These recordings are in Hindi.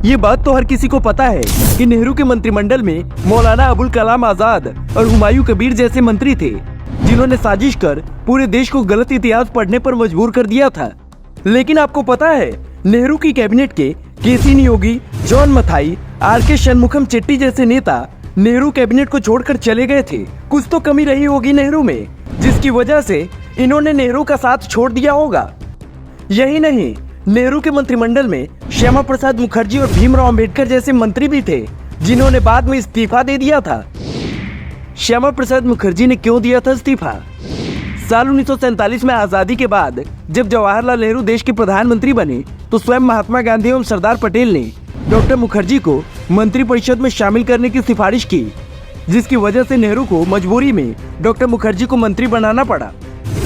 ये बात तो हर किसी को पता है कि नेहरू के मंत्रिमंडल में मौलाना अबुल कलाम आजाद और हुमायूं कबीर जैसे मंत्री थे, जिन्होंने साजिश कर पूरे देश को गलत इतिहास पढ़ने पर मजबूर कर दिया था। लेकिन आपको पता है, नेहरू की कैबिनेट के केसी नियोगी, जॉन मथाई, आर.के. शनमुखम चेट्टी जैसे नेता नेहरू कैबिनेट को छोड़कर चले गए थे। कुछ तो कमी रही होगी नेहरू में, जिसकी वजह से इन्होंने नेहरू का साथ छोड़ दिया होगा। यही नहीं, नेहरू के मंत्रिमंडल में श्यामा प्रसाद मुखर्जी और भीमराव अंबेडकर जैसे मंत्री भी थे, जिन्होंने बाद में इस्तीफा दे दिया था। श्यामा प्रसाद मुखर्जी ने क्यों दिया था इस्तीफा? साल 1947 में आजादी के बाद जब जवाहरलाल नेहरू देश के प्रधानमंत्री बने, तो स्वयं महात्मा गांधी एवं सरदार पटेल ने डॉक्टर मुखर्जी को मंत्रिपरिषद में शामिल करने की सिफारिश की, जिसकी वजह से नेहरू को मजबूरी में डॉक्टर मुखर्जी को मंत्री बनाना पड़ा।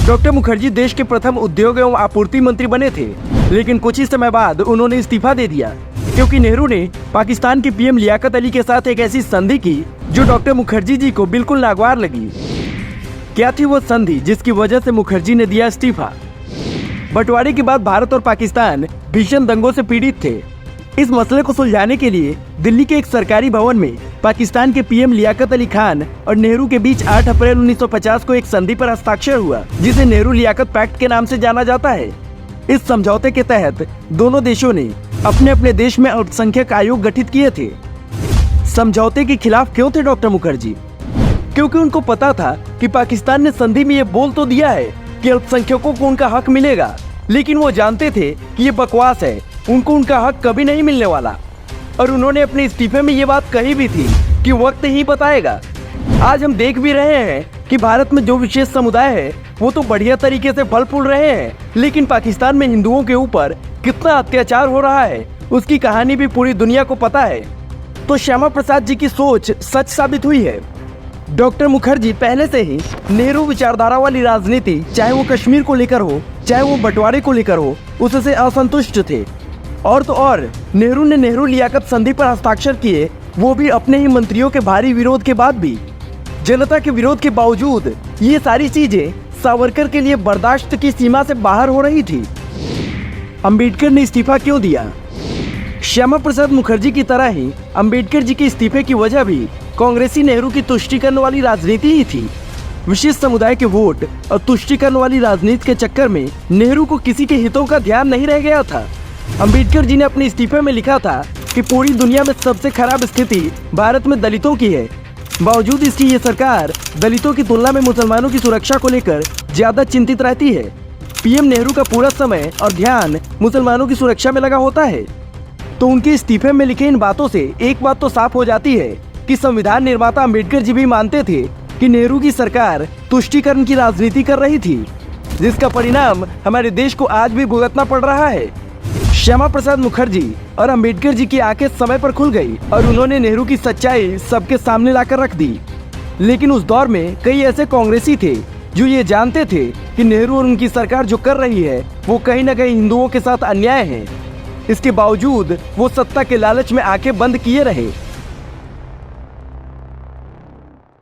डॉक्टर मुखर्जी देश के प्रथम उद्योग एवं आपूर्ति मंत्री बने थे, लेकिन कुछ ही समय बाद उन्होंने इस्तीफा दे दिया, क्योंकि नेहरू ने पाकिस्तान के पीएम लियाकत अली के साथ एक ऐसी संधि की जो डॉक्टर मुखर्जी जी को बिल्कुल नागवार लगी। क्या थी वो संधि जिसकी वजह से मुखर्जी ने दिया इस्तीफा? बंटवारे के बाद भारत और पाकिस्तान भीषण दंगों से पीड़ित थे। इस मसले को सुलझाने के लिए दिल्ली के एक सरकारी भवन में पाकिस्तान के पीएम लियाकत अली खान और नेहरू के बीच 8 अप्रैल 1950 को एक संधि पर हस्ताक्षर हुआ, जिसे नेहरू लियाकत पैक्ट के नाम से जाना जाता है। इस समझौते के तहत दोनों देशों ने अपने अपने देश में अल्पसंख्यक आयोग गठित किए थे। समझौते के खिलाफ क्यों थे डॉक्टर मुखर्जी? क्योंकि उनको पता था कि पाकिस्तान ने संधि में ये बोल तो दिया है कि अल्पसंख्यकों को उनका हक मिलेगा, लेकिन वो जानते थे कि ये बकवास है, उनको उनका हक कभी नहीं मिलने वाला। और उन्होंने अपने इस्तीफे में ये बात कही भी थी कि वक्त ही बताएगा। आज हम देख भी रहे हैं कि भारत में जो विशेष समुदाय है वो तो बढ़िया तरीके से फल फूल रहे हैं, लेकिन पाकिस्तान में हिंदुओं के ऊपर कितना अत्याचार हो रहा है उसकी कहानी भी पूरी दुनिया को पता है। तो श्यामा प्रसाद जी की सोच सच साबित हुई है। डॉक्टर मुखर्जी पहले से ही नेहरू विचारधारा वाली राजनीति, चाहे वो कश्मीर को लेकर हो, चाहे वो बंटवारे को लेकर हो, उससे असंतुष्ट थे। और तो और नेहरू ने नेहरू लियाकत संधि पर हस्ताक्षर किए, वो भी अपने ही मंत्रियों के भारी विरोध के बाद भी। जनता के विरोध के बावजूद ये सारी चीजें सावरकर के लिए बर्दाश्त की सीमा से बाहर हो रही थी। अंबेडकर ने इस्तीफा क्यों दिया? श्यामा प्रसाद मुखर्जी की तरह ही अंबेडकर जी के इस्तीफे की वजह भी कांग्रेसी नेहरू की तुष्टीकरण वाली राजनीति ही थी। विशेष समुदाय के वोट और तुष्टीकरण वाली राजनीति के चक्कर में नेहरू को किसी के हितों का ध्यान नहीं रह गया था। अंबेडकर जी ने अपने इस्तीफे में लिखा था कि पूरी दुनिया में सबसे खराब स्थिति भारत में दलितों की है। बावजूद इसकी ये सरकार दलितों की तुलना में मुसलमानों की सुरक्षा को लेकर ज्यादा चिंतित रहती है। पीएम नेहरू का पूरा समय और ध्यान मुसलमानों की सुरक्षा में लगा होता है। तो उनके इस्तीफे में लिखे इन बातों से एक बात तो साफ हो जाती है कि संविधान निर्माता अंबेडकर जी भी मानते थे कि नेहरू की सरकार तुष्टीकरण की राजनीति कर रही थी, जिसका परिणाम हमारे देश को आज भी भुगतना पड़ रहा है। श्यामा प्रसाद मुखर्जी और अंबेडकर जी की आंखें समय पर खुल गई और उन्होंने नेहरू की सच्चाई सबके सामने लाकर रख दी। लेकिन उस दौर में कई ऐसे कांग्रेसी थे जो ये जानते थे कि नेहरू और उनकी सरकार जो कर रही है वो कहीं न कहीं हिंदुओं के साथ अन्याय है। इसके बावजूद वो सत्ता के लालच में आंखें बंद किए रहे।